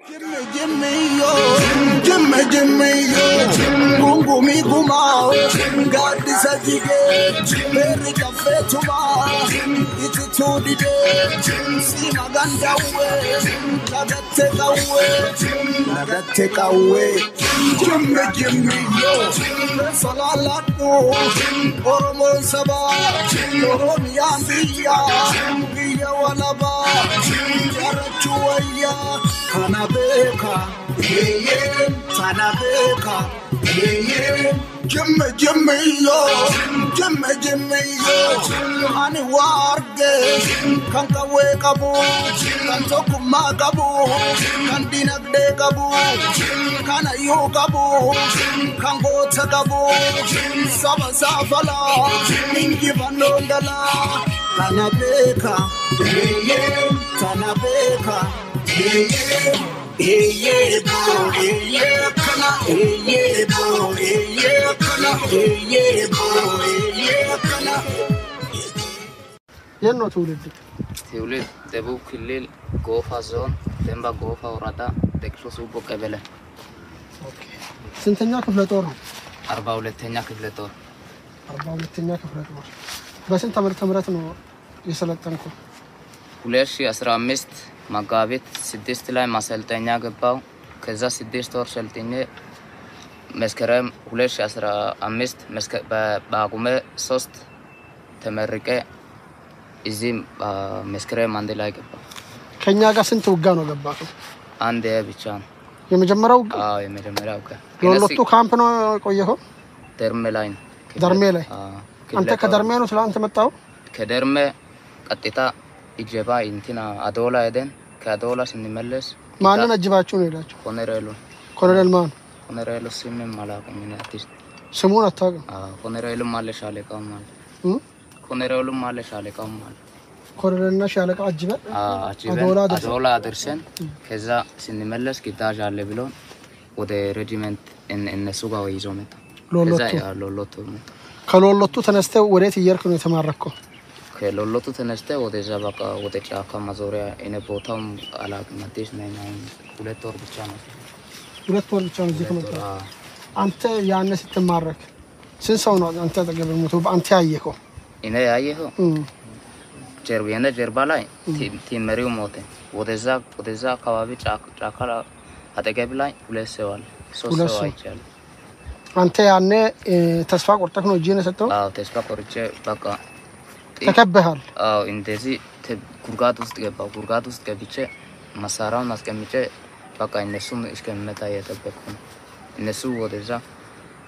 Gimme yo, gimme yo, gungu mi gumao, gadi sajige, beri cafe tuma, iti tudi de, si maganda we, nagate kawe, gimme yo, salalato, oromo saba, oromi ambiya, biya walaba, yarachuaya. Tanabeka, yeah, Tanabeka, yeah, Gimme yo, Ani warge, Kanka wake abu, Kantoku magabu, Kandina de gabu, Kana yo gabu, Kango tagabu, Saba Savala, Mingi Vanondala, Tanabeka, yeah, Tanabeka. ينو تولد دبوب كليل غوفا زون دمبا غوفا وردا دكشو سوبو قبله اوكي سنتኛ ክፍለ ጦር 42ኛ ክፍለ ጦር 42ኛ ክፍለ ጦር በስንት ዓመተ ምህረት ነው የሰለጠንከው 2015 መጋቢት 6 ላይ ማሰልጠኛ ገባው ከዛ 6 ወር ሰልጥኜ መስከረም 2015 በጳጉሜ 3 ተመርቄ እዚህ መስከረም አንድ ላይ ገባው ከኛ ጋር ስንት ውጋ ነው ገባከው አንድ ብቻ ነው የመጀመሪያው የመጀመሪያው ሎሎቱ ካምፕ ነው ቆየኸው ደርሜ ላይ አንተ ከደርሜ ነው ስላንተ መጣው ከደርሜ ቀጥታ ኢጀባ እንትና አዶላ ሄደን ከአዶላ ስንመለስ ማንን አጅባችሁ ነው ሄዳችሁ ኮሎኔል ማን ኮሎኔል ስምም ማላቀኝ ነው አርቲስት ስሙን አታውቅም ኮሎኔል ማለሽ አለቃው ማለት ኮሎኔል ማለሽ አለቃው ማለት ኮሎኔልና ሻለቃ አጅበን አዶላ ደርሰን ከዛ ስንመለስ ግዳጅ አለ ብሎ ወደ ሬጂመንት እነሱ ጋር ይዞ መጣ ሎሎቱ ከሎሎቱ ተነስተው ወዴት እየርክ ነው የተማረከው ከሎሎቱ ተነስተ ወደዛ በቃ ወደ ጫካ ማዞሪያ እኔ ቦታው አላውቅም አዲስ ነኝ ሁለት ወር ብቻ ነው እዚህ ከመጣ አንተ ያነ ስትማረክ ስንት ሰው ነው አንተ ተገበ ሞቶ አንተ ያየኸው እኔ ያየኸው ጀርባ ላይ ቲመሪው ሞተ ወደዛ አካባቢ ጫካ አጠገብ ላይ ሁለት ሰው አለ ሶስት ሰው አይቻል አንተ ያነ ተስፋ ቆርጠህ ነው እጄን ሰጠው ተስፋ ቆርጬ በቃ ተከበሃል እንደዚህ ጉርጋት ውስጥ ገብቼ መሳራውን አስቀምጬ በቃ እነሱም እስከሚመጣ እየጠበቅኩ ነው እነሱ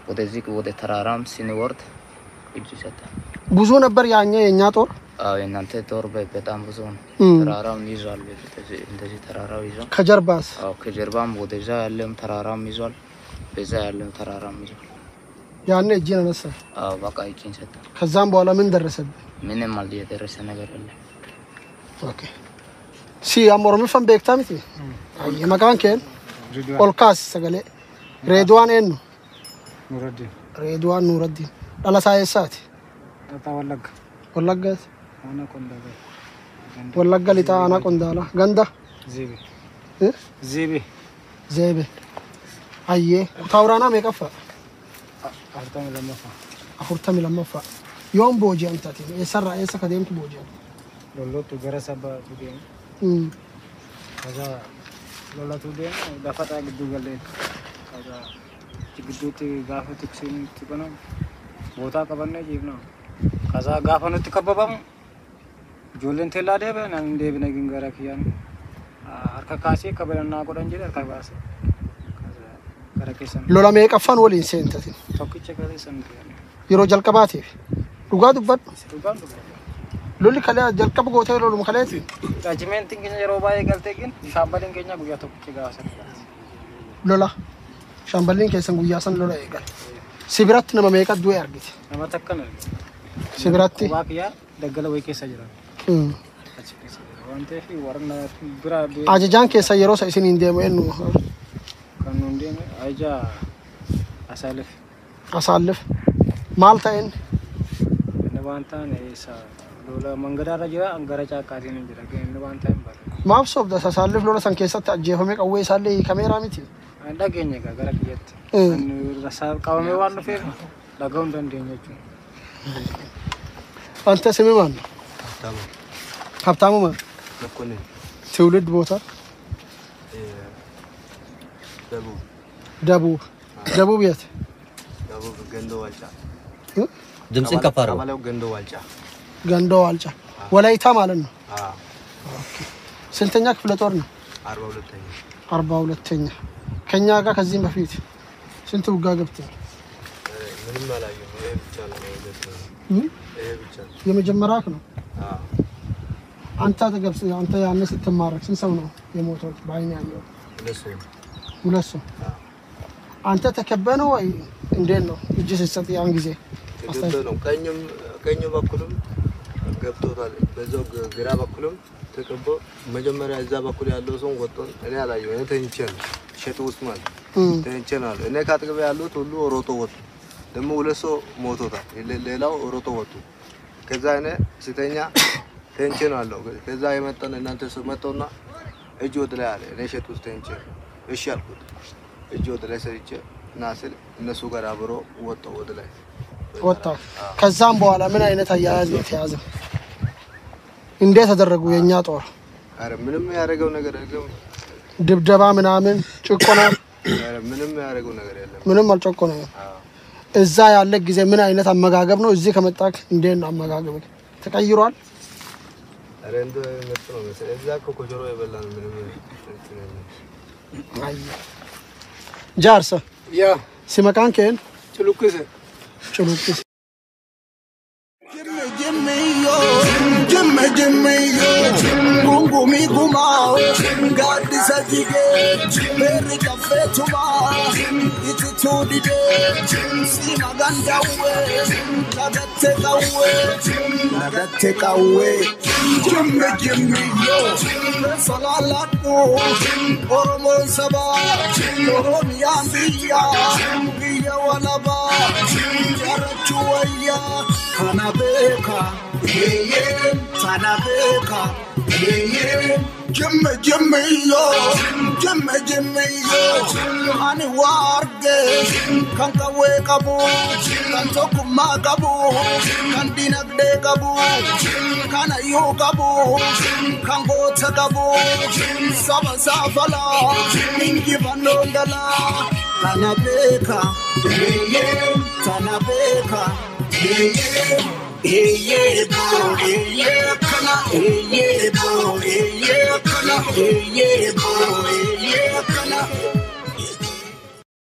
ወደዚህ ወደ ተራራም ሲንወርድ እጅ ሰጠ ብዙ ነበር ያኛ የኛ ጦር የናንተ ጦር በጣም ብዙ ነው ተራራውን ይዟል እንደዚህ ተራራው ይዟል ከጀርባስ ከጀርባም ወደዛ ያለም ተራራም ይዟል በዛ ያለም ተራራም ይዟል ያኔ እጄን አነሳ በቃ እጄን ሰጠ ከዛም በኋላ ምን ደረሰብህ ምንም አልደረሰ ነገር የለም ኦኬ ሲ አሞሮም ፈን ቤክታሚቲ የማካን ከን ኦልካስ ሰገሌ ሬድዋን ኤን ሬድዋን ኑረዲን ዳላሳየሳት ወለጋስ ወለጋ ሊታ አና ቆንዳላ ገንዳ ዜቤ አየ ታውራና መቀፋ አሁርተም ለማፋ يوم بوجي أنتاتي يسرع يسكديم تبوجي لولو تجرى سبا تودين هذا لولا تودين دفعت أجدو قلين هذا تجدو تجافة تكسين تبنا بوتا كبرنا جيبنا هذا جافة نتكببام جولين تلا ده بنا ندي بنا جنگارا كيان أركا كاسي كبرنا كوران جيل أركا كاسي لولا ميك أفان ولين سنتاتي توكي شكله سنتي يرو جلكباتي لغاد بد لولي كلا جلكب غوتي لولو مخلاتي راجمنت كينيا روباي غلتيكين شامبالين كينيا غيا توكي غاسن لولا شامبالين كيسن غيا سن لولا يغال سيبرات نما ميكا دو يارغيت نما تكن سيبراتي واقيا دغلا وي كيسا جرا وانت في ورنا برا اججان كيسا يرو سيسن انديمو انو كانون دين اجا اسالف مالتا ان نبانتا نيسا lola mangada rajira angara caqaati ni jira inni waan ta'in bara maaf sobda sasaalif lola san keessatti ajjeefame qawwee isaallee kameeraa miti anda keenya gara kiyyatti annu rasaa qabame waan dhufeef dhagahuun dandeenya jechuudha anta simi maal ሀብታሙ ማን መኮንን ትውልድ ቦታ ደቡብ የት ደቡብ ገንዶ ዋልጫ ድምጽን ከፋረው አማለው ገንዶ ዋልጫ ወላይታ ማለት ነው ኦኬ ስንተኛ ክፍለ ጦር ነው 42ኛ ከኛ ጋር ከዚህ በፊት ስንት ውጋ ገብቷል ምንም አላየም ይሄ ብቻ ነው የመጀመሪያክ ነው አንተ ተገብስ አንተ ያነ ስትማረክ ስንት ሰው ነው የሞተው ባይኛ ያለው ሁለት ሰው አንተ ተከበነው ወይ እንዴት ነው እጅ ሲሰጥ ያን ጊዜ ተከበነው ቀኝ በኩልም ገብቶታል በዛው ግራ በኩልም ተከቦ መጀመሪያ እዛ በኩል ያለው ሰው ወጥቶን እኔ አላየው እኔ ተኝቼን ሸጥ ውስጥ ማለት ተኝቼናል እኔ ካጠገብ ያሉት ሁሉ ሮጦ ወጡ ደግሞ ሁለት ሰው ሞቶታል ሌላው ሮጦ ወጡ ከዛ እኔ ሲተኛ ተኝቼናል ከዛ የመጣን እናንተ ሰው መጣውና እጅ ወደ ላይ አለ እኔ ሸጥ ውስጥ ተኝቼ እሺ አልኩት እጅ ወደ ላይ ሰርቼ ናስል እነሱ ጋር አብሮ ወጣው ወደ ላይ ወጣ ከዛም በኋላ ምን አይነት አያያዝ ነው ተያዘው እንዴት ተደረጉ የኛ ጦር አረ ምንም ያደረገው ነገር የለም ድብደባ ምናምን ጭቆና አረ ምንም ያደረገው ነገር የለም ምንም አልጨቆነ እዛ ያለ ጊዜ ምን አይነት አመጋገብ ነው እዚህ ከመጣክ እንዴት ነው አመጋገብ ተቀይሯል አረ እንደ መጥቶ ነው መሰለኝ እዛ ኮኮጆሮ ይበላል ምንም አይ ጃርሳ ያ ሲመካን ከን ጭሉክስ Jimmy yo, gungumi gumao, gadi sajige, beri cafe tuma, iti tudi de, si maganda we, nagate kawe, Jimmy yo, salalatu, oromon saba, oromi ambiya, biya walaba, yarachuaya, kanabeka. Tanabeka, Jimmy yo, ani warge, kanka wekabu, kantoku magabu, kandinagde kabu, kana yo kabu, kango tagabu, saba safala, mingi bandondala, tanabeka, tanabeka. Kana,